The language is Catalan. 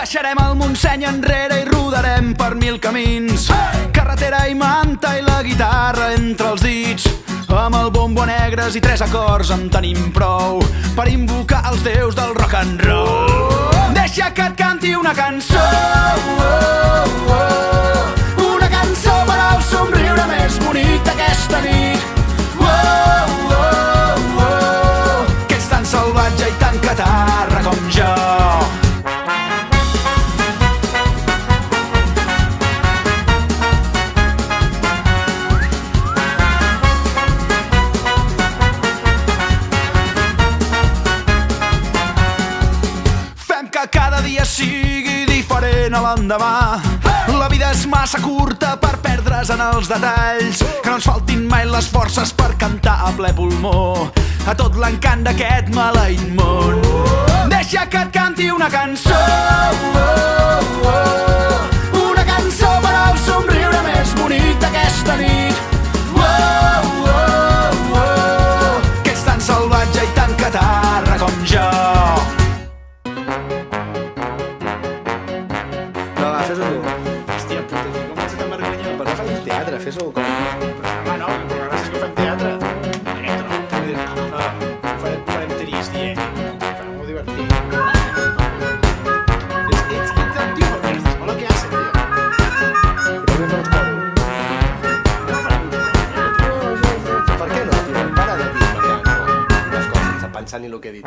Deixarem el Montseny enrere i rodarem per 1000 camins. Carretera i manta i la guitarra entre els dits. Amb el bombo negres i 3 acords en tenim prou per invocar els déus del rock and roll. Deixa que et canti una cançó, una cançó per al somriure més bonic d'aquesta nit. Que ets tan salvatge i tan catarra com jo. Que cada dia sigui diferent a l'endemà. La vida és massa curta per perdre's en els detalls. Que no ens faltin mai les forces per cantar a ple pulmó a tot l'encant d'aquest maleït món. Deixa que et canti una cançó, una cançó per al somriure més bonic d'aquesta nit. Que ets tan salvatge i tan catarra com jo. Fes-ho tu. Hòstia puta, tio, com ets tan vergonya? Per què fas teatre? Fes-ho com... Home, no, però gràcies que fem teatre. Farem trist, farem molt divertit. Ets tan tio, perquè estàs molt que hace, tio. Però no fas com... Per què no, tio? Para de dir les coses sense pensar ni el que he dit.